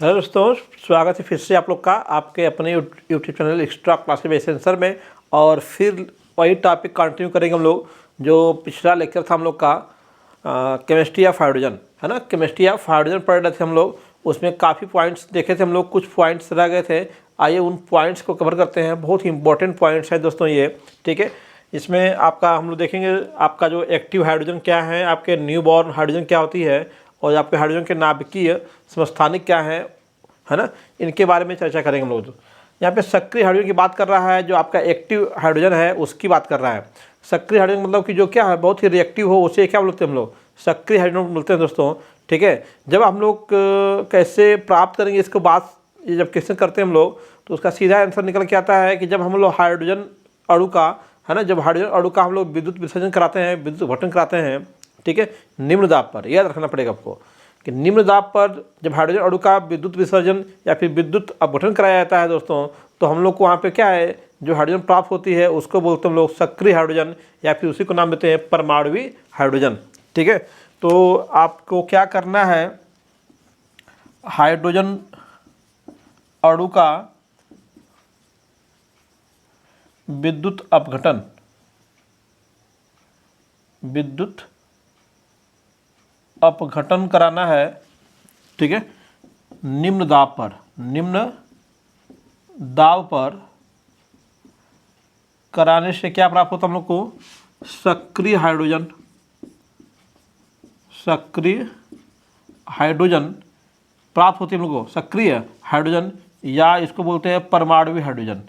Hello दोस्तों, स्वागत है फिर से आप लोग का आपके अपने यूट्यूब चैनल एक्स्ट्रा क्लासेस एसेंसर में। और फिर वही टॉपिक कंटिन्यू करेंगे हम लोग। जो पिछला लेक्चर था हम लोग का केमिस्ट्री ऑफ हाइड्रोजन, है ना। केमिस्ट्री ऑफ हाइड्रोजन पढ़ रहे थे हम लोग। उसमें काफ़ी पॉइंट्स देखे थे हम लोग, कुछ पॉइंट्स रह गए थे। आइए उन पॉइंट्स को कवर करते हैं। बहुत ही इंपॉर्टेंट पॉइंट्स है दोस्तों ये, ठीक है। इसमें आपका हम लोग देखेंगे आपका जो एक्टिव हाइड्रोजन क्या है, आपके न्यू बॉर्न हाइड्रोजन क्या होती है, और आपके हाइड्रोजन के नाभिकीय समस्थानिक क्या है ना। इनके बारे में चर्चा करेंगे हम लोग। तो यहाँ पे सक्रिय हाइड्रोजन की बात कर रहा है, जो आपका एक्टिव हाइड्रोजन है उसकी बात कर रहा है। सक्रिय हाइड्रोजन मतलब कि जो क्या है, बहुत ही रिएक्टिव हो, उसे क्या बोलते हैं हम लोग, सक्रिय हाइड्रोजन बोलते हैं दोस्तों, ठीक है। जब हम लोग कैसे प्राप्त करेंगे इसको बात, ये जब क्वेश्चन करते हैं हम लोग तो उसका सीधा आंसर निकल के आता है कि जब हम लोग हाइड्रोजन अणु का, है ना, जब हाइड्रोजन अणु का हम लोग विद्युत विसर्जन कराते हैं, विद्युत अपघटन कराते हैं, ठीक है, निम्न दाब पर। याद रखना पड़ेगा आपको कि निम्न दाब पर जब हाइड्रोजन अणु का विद्युत विसर्जन या फिर विद्युत अपघटन कराया जाता है दोस्तों, तो हम लोग को वहाँ पे क्या है, जो हाइड्रोजन प्राप्त होती है उसको बोलते हैं हम लोग सक्रिय हाइड्रोजन, या फिर उसी को नाम देते हैं परमाणुवी हाइड्रोजन, ठीक है। तो आपको क्या करना है, हाइड्रोजन अणु का विद्युत अपघटन, विद्युत अपघटन कराना है, ठीक है, निम्न दाब पर। निम्न दाब पर कराने से क्या प्राप्त होता है हम लोग को, सक्रिय हाइड्रोजन। सक्रिय हाइड्रोजन प्राप्त होती है हम लोग को, सक्रिय हाइड्रोजन, या इसको बोलते हैं परमाणुवी हाइड्रोजन।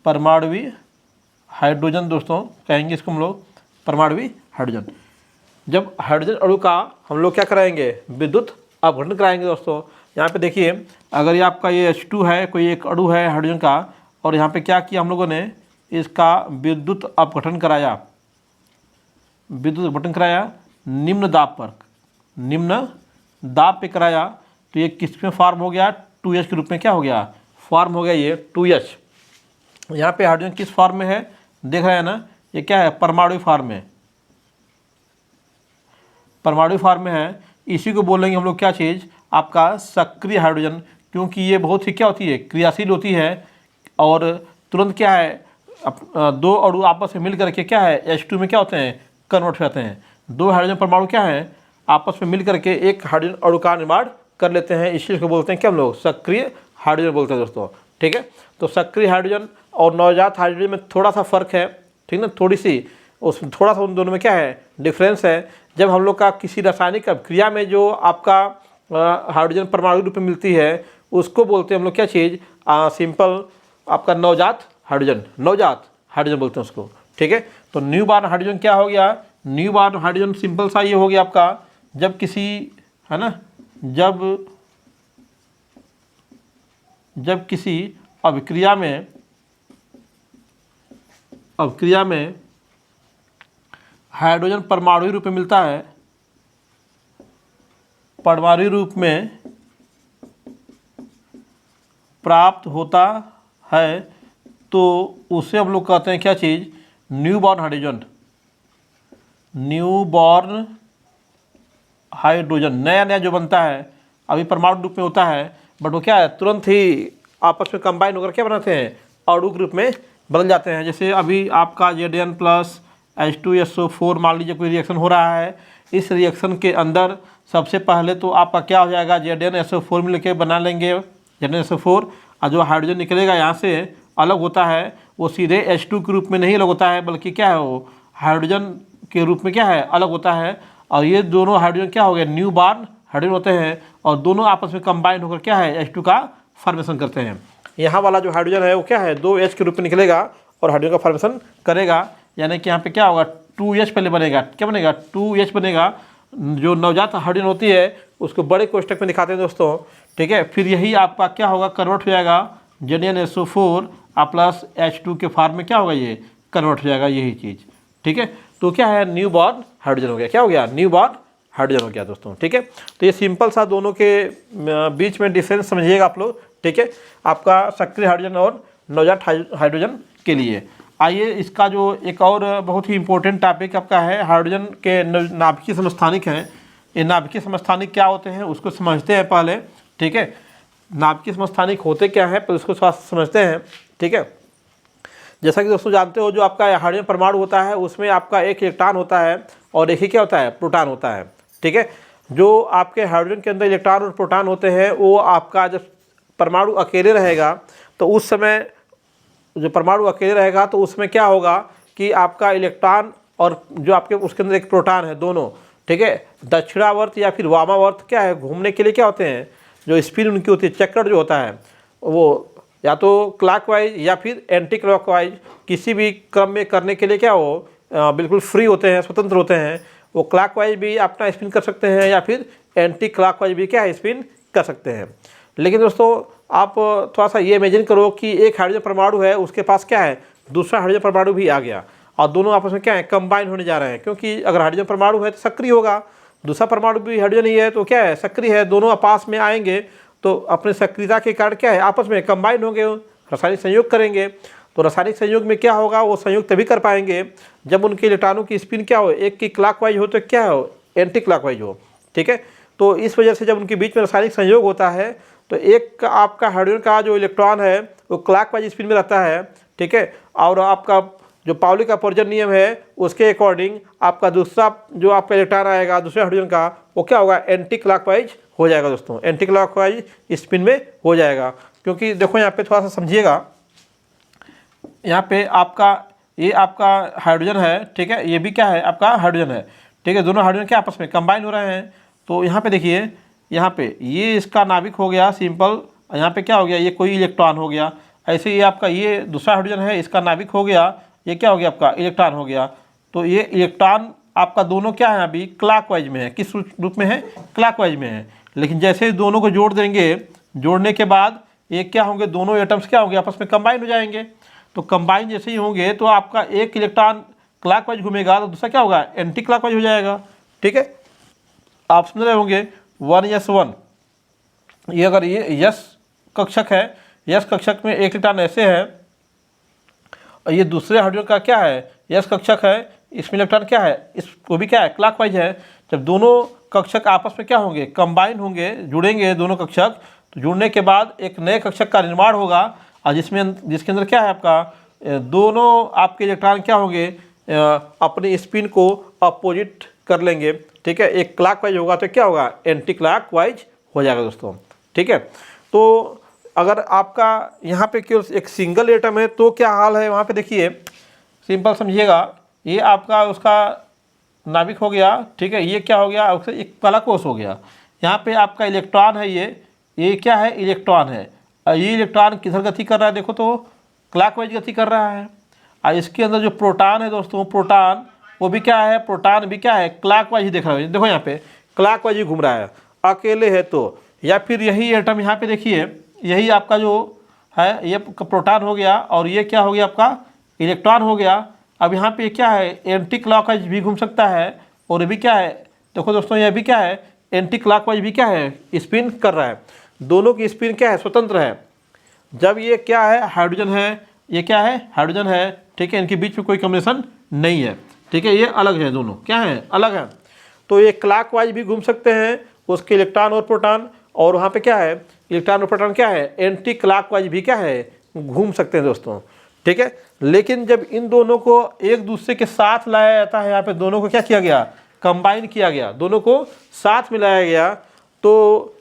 परमाणुवी हाइड्रोजन दोस्तों कहेंगे इसको हम लोग, परमाणुवी हाइड्रोजन। जब हाइड्रोजन अणु का हम लोग क्या कराएंगे, विद्युत अपघटन कराएंगे दोस्तों। यहाँ पे देखिए, अगर ये आपका ये H2 है, कोई एक अणु है हाइड्रोजन का, और यहाँ पे क्या किया हम लोगों ने, इसका विद्युत अपघटन कराया, विद्युत अपघटन कराया निम्न दाब पर, निम्न दाब पे कराया, तो ये किस में फॉर्म हो गया, 2H के रूप में क्या हो गया, फॉर्म हो गया ये 2H। यहाँ पे हाइड्रोजन किस फॉर्म में है, देख रहे हैं ना, ये क्या है, परमाणु फॉर्म में, परमाणु फॉर्म में है। इसी को बोलेंगे हम लोग क्या चीज़, आपका सक्रिय हाइड्रोजन, क्योंकि ये बहुत ही क्या होती है, क्रियाशील होती है, और तुरंत क्या है, दो अणु आपस में मिल करके क्या है, H2 में क्या होते हैं, कन्वर्ट हो जाते हैं। दो हाइड्रोजन परमाणु क्या है, आपस में मिल करके एक हाइड्रोजन अणु का निर्माण कर लेते हैं। इसी को बोलते हैं क्या हम लोग, सक्रिय हाइड्रोजन बोलते हैं दोस्तों, ठीक है। तो सक्रिय हाइड्रोजन और नवजात हाइड्रोजन में थोड़ा सा फर्क है, ठीक ना, थोड़ी सी उसमें थोड़ा सा उन दोनों में क्या है, डिफरेंस है। जब हम लोग का किसी रासायनिक अभिक्रिया में जो आपका हाइड्रोजन परमाणु रूप में मिलती है, उसको बोलते हैं हम लोग क्या चीज़, सिंपल आपका नवजात हाइड्रोजन, नवजात हाइड्रोजन बोलते हैं उसको, ठीक है। तो न्यू बॉर्न हाइड्रोजन क्या हो गया, न्यू बॉर्न हाइड्रोजन सिंपल सा ये हो गया आपका, जब किसी, है ना, जब किसी अभिक्रिया में हाइड्रोजन परमाणु रूप में मिलता है, परमाणु रूप में प्राप्त होता है, तो उसे हम लोग कहते हैं क्या चीज़, new born hydrogen. New born hydrogen नया नया जो बनता है, अभी परमाणु रूप में होता है, बट वो क्या है, तुरंत ही आपस में कंबाइन होकर क्या बनाते हैं, अणु के रूप में बदल जाते हैं। जैसे अभी आपका Zn प्लस H2SO4 मान लीजिए कोई रिएक्शन हो रहा है, इस रिएक्शन के अंदर सबसे पहले तो आपका क्या हो जाएगा, ZnSO4 में लेके बना लेंगे ZnSO4, और जो हाइड्रोजन निकलेगा यहाँ से अलग होता है, वो सीधे H2 के रूप में नहीं अलग होता है, बल्कि क्या है, वो हाइड्रोजन के रूप में क्या है, अलग होता है। और ये दोनों हाइड्रोजन क्या हो गए, न्यू बॉर्न हाइड्रोजन होते हैं, और दोनों आपस में कंबाइन होकर क्या है, H2 का फॉर्मेशन करते हैं। यहाँ वाला जो हाइड्रोजन है वो क्या है, 2H के रूप में निकलेगा और हाइड्रोजन का फॉर्मेशन करेगा, यानी कि यहाँ पे क्या होगा, 2H पहले बनेगा, क्या बनेगा, 2H बनेगा। जो नवजात हाइड्रोजन होती है उसको बड़े कोष्टक में दिखाते हैं दोस्तों, ठीक है। फिर यही आपका क्या होगा, कन्वर्ट हो जाएगा ZnSO4 प्लस H2 के फॉर्म में क्या होगा, ये कन्वर्ट हो जाएगा, यही चीज़, ठीक है। तो क्या है, न्यू बॉर्न हाइड्रोजन हो गया, क्या हो गया, न्यू बॉर्न हाइड्रोजन हो गया दोस्तों, ठीक है। तो ये सिंपल सा दोनों के बीच में डिफरेंस समझिएगा आप लोग, ठीक है, आपका सक्रिय हाइड्रोजन और नवजात हाइड्रोजन के लिए। आइए इसका जो एक और बहुत ही इम्पोर्टेंट टॉपिक आपका है, हाइड्रोजन के नाभिकीय समस्थानिक हैं, ये नाभिकीय समस्थानिक क्या होते हैं उसको समझते हैं पहले, ठीक है। नाभिकीय समस्थानिक होते क्या है पर उसको समझते हैं, ठीक है। जैसा कि दोस्तों जानते हो जो आपका हाइड्रोजन परमाणु होता है उसमें आपका एक इलेक्ट्रॉन होता है और एक ही क्या होता है, प्रोटॉन होता है, ठीक है। जो आपके हाइड्रोजन के अंदर इलेक्ट्रॉन और प्रोटॉन होते हैं वो आपका जब परमाणु अकेले रहेगा तो उस समय जो परमाणु अकेले रहेगा तो उसमें क्या होगा कि आपका इलेक्ट्रॉन और जो आपके उसके अंदर एक प्रोटॉन है दोनों, ठीक है, दक्षिणावर्त या फिर वामावर्त क्या है घूमने के लिए क्या होते हैं, जो स्पिन उनकी होती है, चक्कर जो होता है वो या तो क्लॉकवाइज या फिर एंटी क्लॉकवाइज किसी भी क्रम में करने के लिए क्या हो बिल्कुल फ्री होते हैं, स्वतंत्र होते हैं। वो क्लॉकवाइज भी अपना स्पिन कर सकते हैं या फिर एंटी क्लॉकवाइज भी क्या है स्पिन कर सकते हैं। लेकिन दोस्तों आप थोड़ा सा ये इमेजिन करो कि एक हाइड्रोजन परमाणु है उसके पास क्या है दूसरा हाइड्रोजन परमाणु भी आ गया और दोनों आपस में क्या है कंबाइन होने जा रहे हैं, क्योंकि अगर हाइड्रोजन परमाणु है तो सक्रिय होगा, दूसरा परमाणु भी हाइड्रोजन ही है तो क्या है सक्रिय है, दोनों पास में आएंगे तो अपने सक्रियता के कारण क्या है आपस में कंबाइन होंगे, रासायनिक संयोग करेंगे। तो रासायनिक संयोग में क्या होगा वो संयोग तभी कर पाएंगे जब उनके इलेक्ट्रॉनों की स्पिन क्या हो, एक की क्लॉकवाइज हो तो क्या हो एंटी क्लॉकवाइज हो, ठीक है। तो इस वजह से जब उनके बीच में रासायनिक संयोग होता है तो एक आपका हाइड्रोजन का जो इलेक्ट्रॉन है वो क्लॉकवाइज स्पिन में रहता है, ठीक है। और आपका जो पाउली का अपवर्जन नियम है उसके अकॉर्डिंग आपका दूसरा जो आपका इलेक्ट्रॉन आएगा दूसरे हाइड्रोजन का वो क्या होगा एंटी क्लॉकवाइज हो जाएगा दोस्तों, एंटी क्लॉकवाइज स्पिन में हो जाएगा। क्योंकि देखो यहाँ पे थोड़ा सा समझिएगा, यहाँ पे आपका ये आपका हाइड्रोजन है, ठीक है, ये भी क्या है आपका हाइड्रोजन है, ठीक है, दोनों हाइड्रोजन क्या आपस में कंबाइन हो रहे हैं। तो यहाँ पे देखिए यहाँ पे ये इसका नाभिक हो गया सिंपल, यहाँ पे क्या हो गया ये कोई इलेक्ट्रॉन हो गया, ऐसे ये आपका ये दूसरा हाइड्रोजन है इसका नाभिक हो गया, ये क्या हो गया आपका इलेक्ट्रॉन हो गया। तो ये इलेक्ट्रॉन आपका दोनों क्या है अभी क्लॉकवाइज में है, किस रूप में है क्लॉकवाइज में है। लेकिन जैसे ही दोनों को जोड़ देंगे, जोड़ने के बाद ये क्या होंगे दोनों एटम्स क्या होंगे आपस में कंबाइन हो जाएंगे। तो कंबाइन जैसे ही होंगे तो आपका एक इलेक्ट्रॉन क्लॉकवाइज घूमेगा तो दूसरा क्या होगा एंटी क्लॉकवाइज हो जाएगा, ठीक है। आप समझ रहे होंगे 1s1 ये अगर ये यस कक्षक है, यस कक्षक में एक इलेक्ट्रॉन ऐसे है और ये दूसरे हाइड्रोजन का क्या है यस कक्षक है, इसमें इलेक्ट्रॉन क्या है इसको भी क्या है क्लॉकवाइज है। जब दोनों कक्षक आपस में क्या होंगे कंबाइन होंगे, जुड़ेंगे दोनों कक्षक, तो जुड़ने के बाद एक नए कक्षक का निर्माण होगा और जिसके अंदर क्या है आपका दोनों आपके इलेक्ट्रॉन क्या होंगे अपनी स्पिन को अपोजिट कर लेंगे, ठीक है। एक क्लॉकवाइज होगा तो क्या होगा एंटी क्लॉकवाइज हो जाएगा दोस्तों, ठीक है। तो अगर आपका यहाँ पे केवल एक सिंगल एटम है तो क्या हाल है वहाँ पे देखिए, सिंपल समझिएगा, ये आपका उसका नाभिक हो गया, ठीक है, ये क्या हो गया उससे एक कलाकोश हो गया। यहाँ पे आपका इलेक्ट्रॉन है, ये क्या है इलेक्ट्रॉन है और ये इलेक्ट्रॉन किधर गति कर रहा है देखो तो क्लॉकवाइज गति कर रहा है। और इसके अंदर जो प्रोटॉन है दोस्तों, प्रोटॉन वो भी क्या है, प्रोटॉन भी क्या है क्लॉकवाइज ही देख रहा है, देखो यहाँ पे क्लॉकवाइज ही घूम रहा है अकेले है तो। या फिर यही एटम यहाँ पे देखिए, यही आपका जो है ये प्रोटॉन हो गया और ये क्या हो गया आपका इलेक्ट्रॉन हो गया। अब यहाँ पे क्या है एंटी क्लॉकवाइज भी घूम सकता है और ये भी क्या है देखो दोस्तों ये भी क्या है एंटी क्लॉकवाइज भी क्या है स्पिन कर रहा है, दोनों की स्पिन क्या है स्वतंत्र है। जब ये क्या है हाइड्रोजन है, ये क्या है हाइड्रोजन है, ठीक है, इनके बीच में कोई कॉम्बिनेशन नहीं है, ठीक है, ये अलग है, दोनों क्या है अलग है। तो ये क्लॉकवाइज भी घूम सकते हैं उसके इलेक्ट्रॉन और प्रोटॉन, और वहाँ पे क्या है इलेक्ट्रॉन और प्रोटॉन क्या है एंटी क्लॉकवाइज भी क्या है घूम सकते हैं दोस्तों, ठीक है। लेकिन जब इन दोनों को एक दूसरे के साथ लाया जाता है, यहाँ पे दोनों को क्या किया गया कंबाइन किया गया, दोनों को साथ मिलाया गया, तो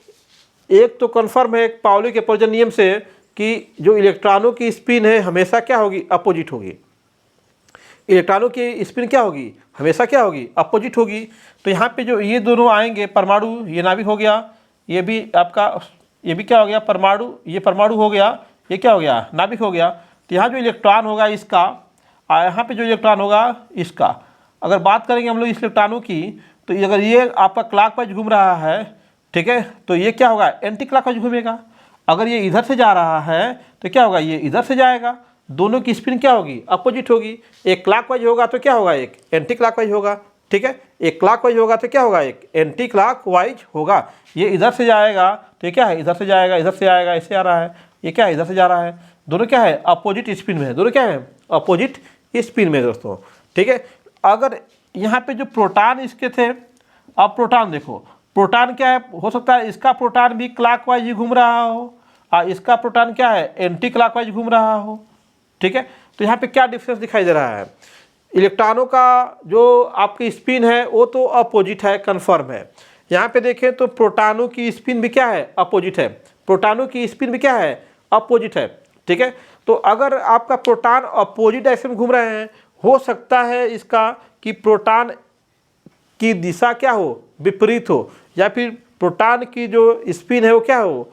एक तो कन्फर्म है पाउली के अपवर्जन नियम से कि जो इलेक्ट्रॉनों की स्पिन है हमेशा क्या होगी अपोजिट होगी, इलेक्ट्रॉनों की स्पिन क्या होगी हमेशा क्या होगी अपोजिट होगी। तो यहाँ पे जो ये दोनों आएंगे परमाणु, ये नाभिक हो गया, ये भी आपका ये भी क्या हो गया परमाणु, ये परमाणु हो गया, ये क्या हो गया नाभिक हो गया। तो यहाँ जो इलेक्ट्रॉन होगा इसका और यहाँ पे जो इलेक्ट्रॉन होगा इसका, अगर बात करेंगे हम लोग इस इलेक्ट्रॉनों की, तो अगर ये आपका क्लॉकवाइज घूम रहा है, ठीक है, तो ये क्या होगा एंटी क्लॉकवाइज घूमेगा। अगर ये इधर से जा रहा है तो क्या होगा ये इधर से जाएगा, दोनों की स्पिन क्या होगी अपोजिट होगी। एक क्लॉकवाइज होगा तो क्या होगा एक एंटी क्लॉकवाइज होगा, ठीक है, एक क्लॉकवाइज होगा तो क्या होगा एक एंटी क्लॉकवाइज होगा। ये इधर से जाएगा तो ये क्या है इधर से जाएगा, इधर से आएगा, ऐसे आ रहा है, ये क्या है इधर से जा रहा है, दोनों क्या है अपोजिट स्पिन में है, दोनों क्या है अपोजिट स्पिन में दोस्तों, ठीक है। अगर यहाँ पे जो प्रोटॉन इसके थे अब प्रोटॉन देखो, प्रोटॉन क्या है, हो सकता है इसका प्रोटॉन भी क्लॉकवाइज ही घूम रहा हो और इसका प्रोटॉन क्या है, एंटी क्लॉकवाइज घूम रहा हो। ठीक है, तो यहाँ पे क्या डिफरेंस दिखाई दे रहा है, इलेक्ट्रॉनों का जो आपकी स्पिन है वो तो अपोजिट है, कन्फर्म है। यहाँ पे देखें तो प्रोटॉनों की स्पिन भी क्या है, अपोजिट है, प्रोटॉनों की स्पिन भी क्या है, अपोजिट है। ठीक है, तो अगर आपका प्रोटॉन अपोजिट डायरेक्शन में घूम रहे हैं, हो सकता है इसका कि प्रोटॉन की दिशा क्या हो, विपरीत हो, या फिर प्रोटॉन की जो स्पिन है वो क्या हो,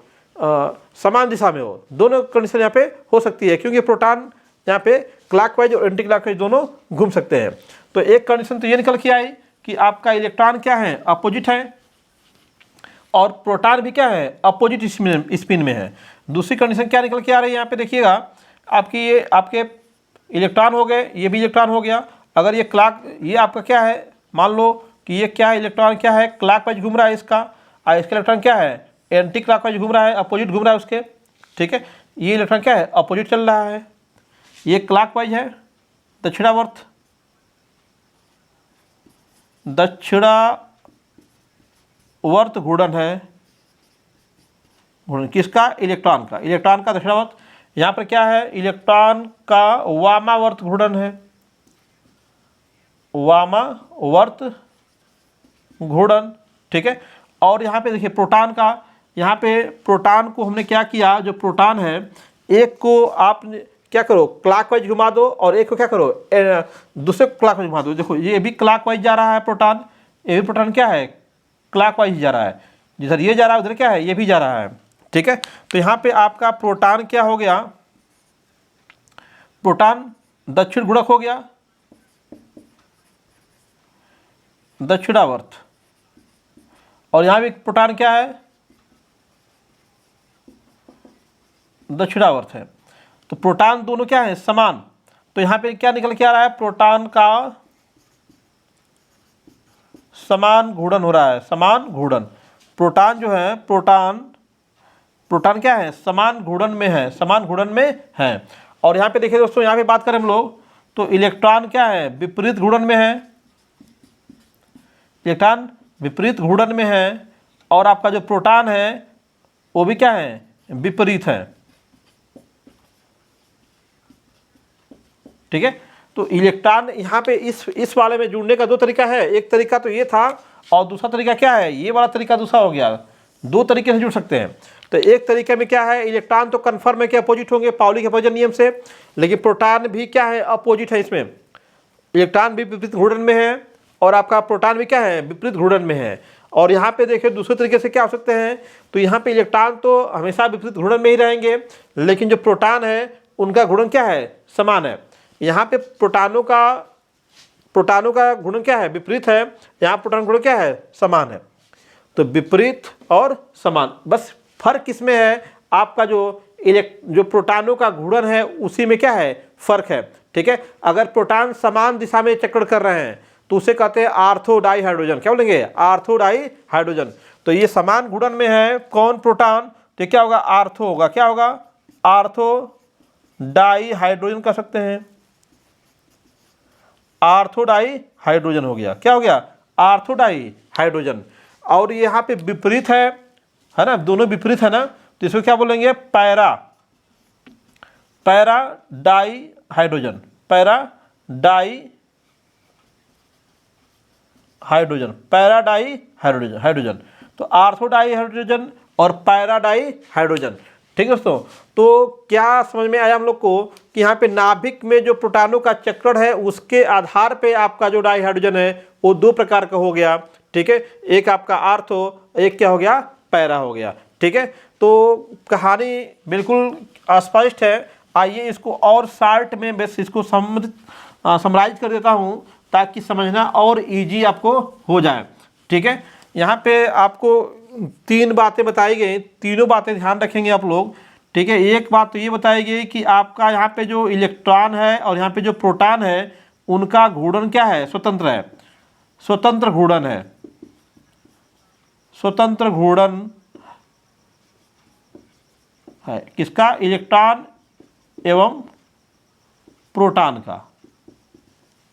समान दिशा में हो। दोनों कंडीशन यहाँ पे हो सकती है, क्योंकि प्रोटॉन यहाँ पे क्लॉकवाइज और एंटी क्लॉकवाइज दोनों घूम सकते हैं। तो एक कंडीशन तो ये निकल के आई कि आपका इलेक्ट्रॉन क्या है, अपोजिट है, और प्रोटॉन भी क्या है, अपोजिट स्पिन में है। दूसरी कंडीशन क्या निकल के आ रही है, यहाँ पे देखिएगा, आपकी ये आपके इलेक्ट्रॉन हो गए, ये भी इलेक्ट्रॉन हो गया। अगर ये ये आपका क्या है, मान लो कि ये क्या है, इलेक्ट्रॉन क्या है, क्लॉकवाइज घूम रहा है इसका, और इसका इलेक्ट्रॉन क्या है, एंटी क्लॉकवाइज घूम रहा है, अपोजिट घूम रहा है उसके। ठीक है, ये इलेक्ट्रॉन क्या है, अपोजिट चल रहा है, ये क्लॉकवाइज है, दक्षिणावर्त घूर्णन है, किसका, इलेक्ट्रॉन का, इलेक्ट्रॉन का दक्षिणावर्त। यहाँ पर क्या है, इलेक्ट्रॉन का वामावर्त घूर्णन है, वामावर्त घूर्णन। ठीक है, और यहाँ पे देखिए प्रोटॉन का, यहाँ पे प्रोटॉन को हमने क्या किया, जो प्रोटॉन है एक को आप क्या करो, क्लॉकवाइज घुमा दो, और एक को क्या करो, दूसरे क्लॉकवाइज घुमा दो। देखो ये भी क्लॉकवाइज जा रहा है प्रोटॉन, ये भी प्रोटॉन क्या है, क्लॉकवाइज जा रहा है, जिधर ये जा रहा है उधर क्या है, ये भी जा रहा है। ठीक है, तो यहाँ पे आपका प्रोटॉन क्या हो गया, प्रोटॉन दक्षिण गुणक हो गया, दक्षिणावर्त, और यहाँ भी प्रोटॉन क्या है, दक्षिणावर्त है। तो प्रोटॉन दोनों क्या है, समान। तो यहाँ पे क्या निकल के आ रहा है, प्रोटॉन का समान घूर्णन हो रहा है, समान घूर्णन। प्रोटॉन जो है, प्रोटॉन क्या है, समान घूर्णन में है, समान घूर्णन में है। और यहाँ पे देखिए दोस्तों, यहाँ पे बात करें हम लोग तो इलेक्ट्रॉन क्या है, विपरीत घूर्णन में है, इलेक्ट्रॉन विपरीत घूर्णन में है, और आपका जो प्रोटॉन है वो भी क्या है, विपरीत है। ठीक है, तो इलेक्ट्रॉन यहाँ पे इस वाले में जुड़ने का दो तरीका है, एक तरीका तो ये था, और दूसरा तरीका क्या है, ये वाला तरीका दूसरा हो गया। दो तरीके से जुड़ सकते हैं। तो एक तरीके में क्या है, इलेक्ट्रॉन तो कन्फर्म है कि अपोजिट होंगे पाउली के अपोजिट नियम से, लेकिन प्रोटॉन भी क्या है, अपोजिट है। इसमें इलेक्ट्रॉन भी विपरीत घूर्णन में है, और आपका प्रोटॉन भी क्या है, विपरीत घूर्णन में है। और यहाँ पे देखिए दूसरे तरीके से क्या हो सकते हैं, तो यहाँ पे इलेक्ट्रॉन तो हमेशा विपरीत घूर्णन में ही रहेंगे, लेकिन जो प्रोटॉन है उनका घूर्णन क्या है, समान है। यहाँ पे प्रोटॉनों का घूर्णन क्या है, विपरीत है, यहाँ प्रोटॉन घूर्णन क्या है, समान है। तो विपरीत और समान, बस फर्क किसमें है, आपका जो प्रोटॉनों का घूर्णन है उसी में क्या है, फर्क है। ठीक है, अगर प्रोटॉन समान दिशा में चक्कर कर रहे हैं तो उसे कहते हैं आर्थो डाई हाइड्रोजन। क्या बोलेंगे, आर्थो डाई हाइड्रोजन। तो ये समान घूर्णन में है कौन, प्रोटॉन, तो क्या होगा, आर्थो होगा, क्या होगा, आर्थो डाई हाइड्रोजन कह सकते हैं, आर्थो डाई हाइड्रोजन हो गया, क्या हो गया, आर्थो डाई हाइड्रोजन। और यहाँ पे विपरीत है ना, दोनों विपरीत है ना, तो इसको क्या बोलेंगे, para di hydrogen, para di hydrogen, para di hydrogen. तो आर्थो डाई हाइड्रोजन और पैरा डाई हाइड्रोजन। ठीक है दोस्तों, तो क्या समझ में आया हम लोग को कि यहाँ पे नाभिक में जो प्रोटॉनों का चक्कर है उसके आधार पे आपका जो डाई हाइड्रोजन है वो दो प्रकार का हो गया। ठीक है, एक आपका आर्थो, एक क्या हो गया, पैरा हो गया। ठीक है, तो कहानी बिल्कुल स्पष्ट है। आइए इसको और शार्ट में बस इसको समराइज कर देता हूँ ताकि समझना और इजी आपको हो जाए। ठीक है, यहाँ पे आपको तीन बातें बताई गई, तीनों बातें ध्यान रखेंगे आप लोग। ठीक है, एक बात तो ये बताई गई कि आपका यहाँ पे जो इलेक्ट्रॉन है और यहाँ पे जो प्रोटॉन है उनका घूर्णन क्या है, स्वतंत्र है, स्वतंत्र घूर्णन है, स्वतंत्र घूर्णन है किसका, इलेक्ट्रॉन एवं प्रोटॉन का,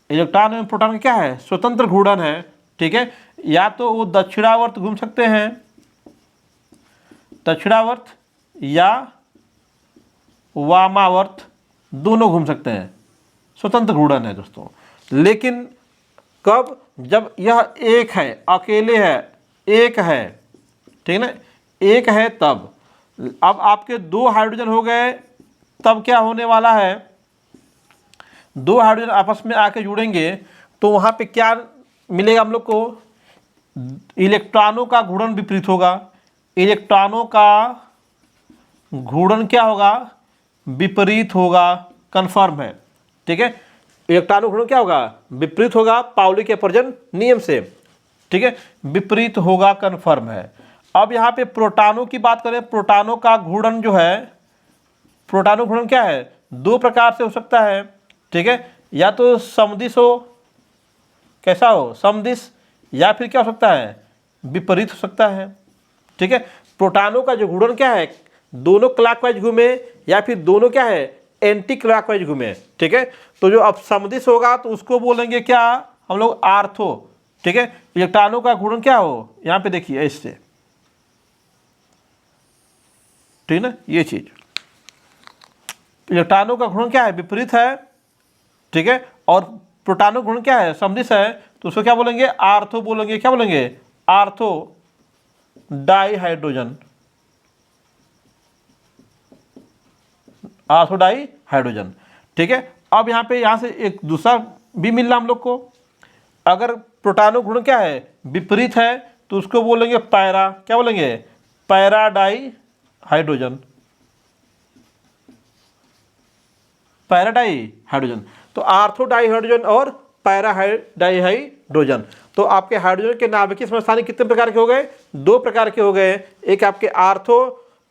इलेक्ट्रॉन एवं प्रोटॉन का क्या है, स्वतंत्र घूर्णन है। ठीक है, या तो वो दक्षिणावर्त घूम सकते हैं, दक्षिणावर्त या वामावर्त दोनों घूम सकते हैं, स्वतंत्र घूर्णन है दोस्तों। लेकिन कब? जब यह एक है, अकेले है, एक है, ठीक है ना, एक है तब। अब आपके दो हाइड्रोजन हो गए, तब क्या होने वाला है, दो हाइड्रोजन आपस में आके जुड़ेंगे तो वहाँ पे क्या मिलेगा हम लोग को? इलेक्ट्रॉनों का घूर्णन विपरीत होगा। इलेक्ट्रॉनों का घूर्णन क्या होगा? विपरीत होगा, कन्फर्म है, ठीक है। इलेक्ट्रॉनों घूर्णन क्या होगा? विपरीत होगा, पाउली के अपवर्जन नियम से, ठीक है, विपरीत होगा, कन्फर्म है। अब यहाँ पे प्रोटॉनों की बात करें, प्रोटॉनों का घूर्णन जो है, प्रोटॉनों घूर्णन क्या है? दो प्रकार से हो सकता है, ठीक है, या तो समदिश हो, कैसा हो? समदिश, या फिर क्या हो सकता है? विपरीत हो सकता है, ठीक है। प्रोटॉनों का जो घूर्णन क्या है? दोनों क्लॉकवाइज घूमे या फिर दोनों क्या है? एंटी क्लॉकवाइज घूमे, ठीक है। तो जो अब समदिश होगा तो उसको बोलेंगे क्या हम लोग? आर्थो, ठीक है। इलेक्ट्रॉनों का घूर्णन क्या हो? यहाँ पे देखिए इससे, ठीक है ना, ये चीज इलेक्ट्रॉनों का घूर्णन क्या है? विपरीत है, ठीक है। और प्रोटॉनों का घूर्णन क्या है? समदिश है, तो उसको क्या बोलेंगे? आर्थो बोलेंगे। क्या बोलेंगे? आर्थो डाइहाइड्रोजन, आर्थो डाइहाइड्रोजन, ठीक है। अब यहाँ पे यहाँ से एक दूसरा भी मिल रहा हम लोग को, अगर प्रोटॉनों का घूर्णन क्या है? विपरीत है, तो उसको बोलेंगे पैरा, क्या बोलेंगे? Para dihydrogen, para dihydrogen. तो आर्थो डाइहाइड्रोजन और पैरा डाइहाइड्रोजन। तो आपके हाइड्रोजन के नाभिकीय समस्थानिक कितने प्रकार के हो गए? दो प्रकार के हो गए। एक आपके आर्थो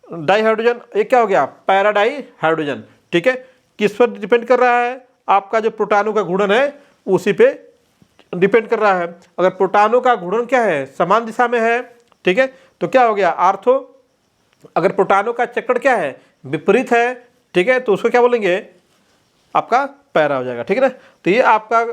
डाइहाइड्रोजन, एक क्या हो गया? पैरा डाइहाइड्रोजन, ठीक है। किस पर डिपेंड कर रहा है? आपका जो प्रोटॉनों का घूर्णन है उसी पे डिपेंड कर रहा है। अगर प्रोटॉनों का घूर्णन क्या है? समान दिशा में है, ठीक है, तो क्या हो गया? आर्थो। अगर प्रोटॉनों का चक्कर क्या है? विपरीत है, ठीक है, तो उसको क्या बोलेंगे? आपका पैरा हो जाएगा, ठीक है ना। तो ये आपका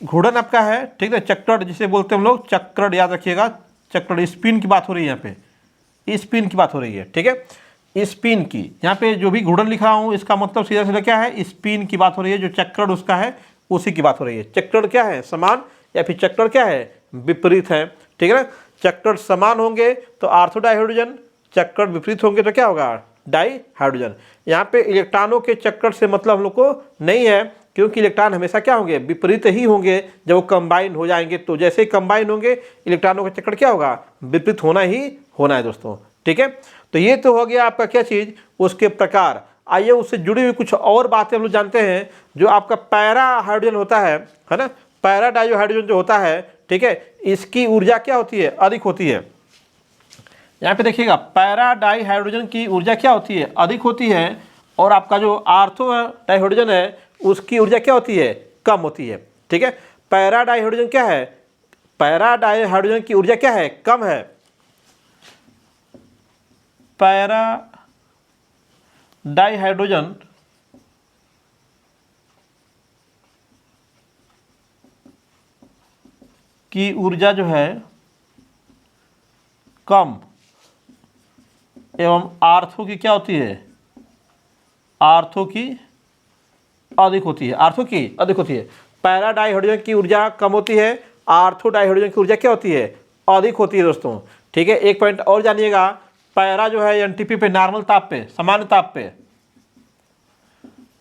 घूर्णन आपका है, ठीक है, चक्कर जिसे बोलते हैं हम लोग, चक्कर याद रखिएगा, चक्कर। स्पिन की बात हो रही है यहाँ पे, स्पिन की बात हो रही है, ठीक है, स्पिन की। यहाँ पे जो भी घूर्णन लिख रहा हूँ इसका मतलब सीधा सीधा क्या है? स्पिन की बात हो रही है। जो चक्कर उसका है उसी की बात हो रही है। चक्कर क्या है? समान, या फिर चक्कर क्या है? विपरीत है, ठीक है ना। चक्कर समान होंगे तो आर्थो डाइहाइड्रोजन, चक्कर विपरीत होंगे तो क्या होगा? डाइहाइड्रोजन। यहाँ पे इलेक्ट्रॉनों के चक्कर से मतलब हम लोग को नहीं है, क्योंकि इलेक्ट्रॉन हमेशा क्या होंगे? विपरीत ही होंगे। जब वो कंबाइन हो जाएंगे तो जैसे ही कंबाइन होंगे इलेक्ट्रॉनों का चक्कर क्या होगा? विपरीत होना ही होना है दोस्तों, ठीक है। तो ये तो हो गया आपका क्या चीज़? उसके प्रकार। आइए उससे जुड़ी हुई कुछ और बातें हम लोग जानते हैं। जो आपका पैरा हाइड्रोजन होता है ना, पैरा डाइहाइड्रोजन जो होता है, ठीक है, इसकी ऊर्जा क्या होती है? अधिक होती है। यहाँ पे देखिएगा, पैरा डाइहाइड्रोजन की ऊर्जा क्या होती है? अधिक होती है। और आपका जो आर्थो डाइहाइड्रोजन है उसकी ऊर्जा क्या होती है? कम होती है, ठीक है। पैरा डाइहाइड्रोजन क्या है? पैरा डाइहाइड्रोजन की ऊर्जा क्या है? कम है। पैरा डाइहाइड्रोजन की ऊर्जा जो है कम, एवं आर्थो की क्या होती है? आर्थो की अधिक होती है। आर्थो की अधिक होती है। पैरा डाइहाइड्रोजन की ऊर्जा कम होती है, आर्थो डाइहाइड्रोजन की ऊर्जा क्या होती है? अधिक होती है दोस्तों, ठीक है। एक पॉइंट और जानिएगा, पैरा जो है एनटीपी पे, नॉर्मल ताप पे, सामान्य ताप पे,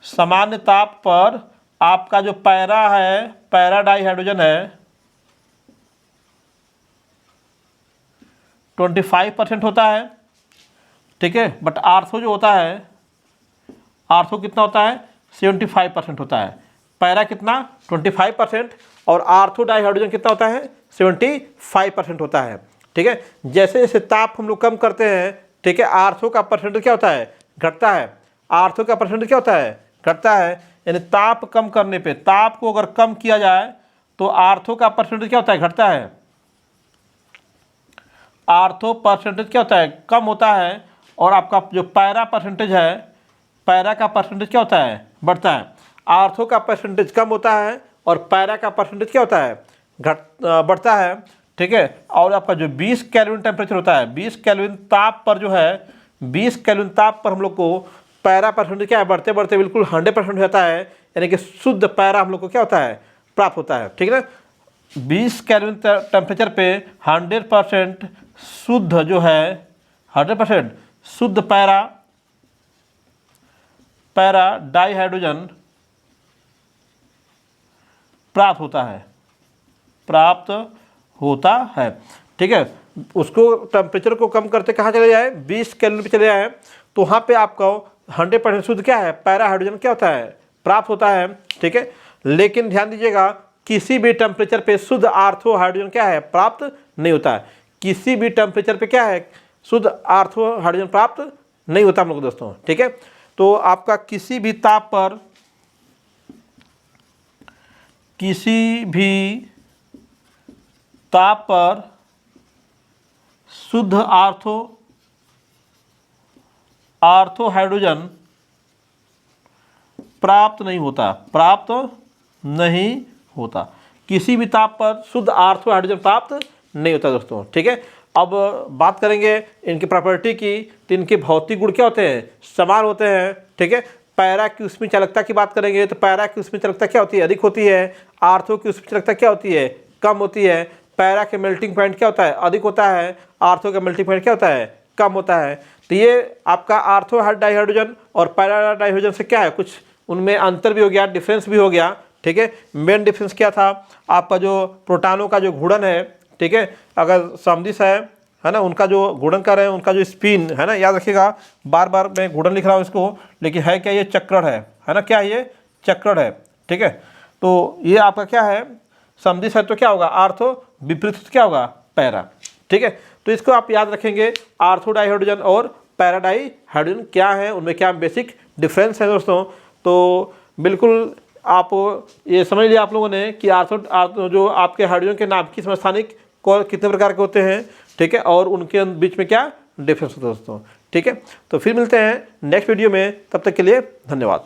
सामान्य ताप पर आपका जो पैरा है, पैरा डाइहाइड्रोजन है 25% होता है, ठीक है। बट आर्थो जो होता है, आर्थो कितना होता है? 75% होता है। पैरा कितना? 25%। और आर्थो डाइहाइड्रोजन कितना होता है? 75% होता है, ठीक है। जैसे जैसे ताप हम लोग कम करते हैं, ठीक है, आर्थो का परसेंटेज क्या होता है? घटता है। आर्थो का परसेंटेज क्या होता है? घटता है। यानी ताप कम करने पे, ताप को अगर कम किया जाए तो आर्थो का परसेंटेज क्या होता है? घटता है। आर्थो परसेंटेज क्या होता है? कम होता है। और आपका जो पैरा परसेंटेज है, पैरा का परसेंटेज क्या होता है? बढ़ता है। आर्थो का परसेंटेज कम होता है और पैरा का परसेंटेज क्या होता है? बढ़ता है, ठीक है। और आपका जो 20 केल्विन टेम्परेचर होता है, 20 केल्विन ताप पर जो है, 20 केल्विन ताप पर हम लोग को पैरा परसेंटेज क्या है, बढ़ते बढ़ते बिल्कुल 100% होता है, यानी कि शुद्ध पैरा हम लोग को क्या होता है, प्राप्त होता है। ठीक है ना। 20 केल्विन टेम्परेचर पे 100% शुद्ध जो है, 100% शुद्ध पैरा डाइहाइड्रोजन प्राप्त होता है। ठीक है। उसको टेम्परेचर को कम करते कहाँ चले जाए, 20 केल्विन पे चले जाए, तो वहाँ पे आपको 100% शुद्ध क्या है, पैरा हाइड्रोजन क्या होता है, प्राप्त होता है। ठीक है। लेकिन ध्यान दीजिएगा, किसी भी टेम्परेचर पे शुद्ध आर्थो हाइड्रोजन क्या है, प्राप्त नहीं होता है। किसी भी टेम्परेचर पे क्या है, शुद्ध आर्थो हाइड्रोजन प्राप्त नहीं होता हम लोग दोस्तों। ठीक है। तो आपका किसी भी ताप पर, शुद्ध आर्थो हाइड्रोजन प्राप्त नहीं होता। किसी भी ताप पर शुद्ध आर्थो हाइड्रोजन प्राप्त नहीं होता दोस्तों। ठीक है। अब बात करेंगे इनकी प्रॉपर्टी की, तो इनके भौतिक गुण क्या होते हैं, समान होते हैं। ठीक है। पैरा की ऊष्मीय चालकता की बात करेंगे तो पैरा की ऊष्मीय चालकता क्या होती है, अधिक होती है। आर्थो की ऊष्मीय चालकता क्या होती है, कम होती है। पैरा के मेल्टिंग पॉइंट क्या होता है, अधिक होता है। आर्थो का मेल्टिंग पॉइंट क्या होता है, कम होता है। तो ये आपका आर्थो डाइहाइड्रोजन और पैरा डाइहाइड्रोजन से क्या है, कुछ उनमें अंतर भी हो गया, डिफरेंस भी हो गया। ठीक है। मेन डिफरेंस क्या था, आपका जो प्रोटॉनों का जो घूर्णन है, ठीक है, अगर सदिश है ना, उनका जो घूर्णन कर रहे हैं, उनका जो स्पिन है ना, याद रखिएगा, बार बार मैं घूर्णन लिख रहा हूँ इसको, लेकिन है क्या, ये चक्रण है ना, क्या ये चक्रण है। ठीक है। तो ये आपका क्या है, सदिश है तो क्या होगा, आर्थो, विपरीत क्या होगा, पैरा। ठीक है। तो इसको आप याद रखेंगे, आर्थो डाइहाइड्रोजन और पैरा डाइहाइड्रोजन क्या है, उनमें क्या बेसिक डिफरेंस है दोस्तों। तो बिल्कुल आप ये समझ लिया आप लोगों ने कि आर्थो जो आपके हाइड्रोजन के नाभिकीय समस्थानिक कितने प्रकार के होते हैं। ठीक है। और उनके बीच में क्या डिफरेंस होता है दोस्तों। ठीक है। तो फिर मिलते हैं नेक्स्ट वीडियो में, तब तक के लिए धन्यवाद।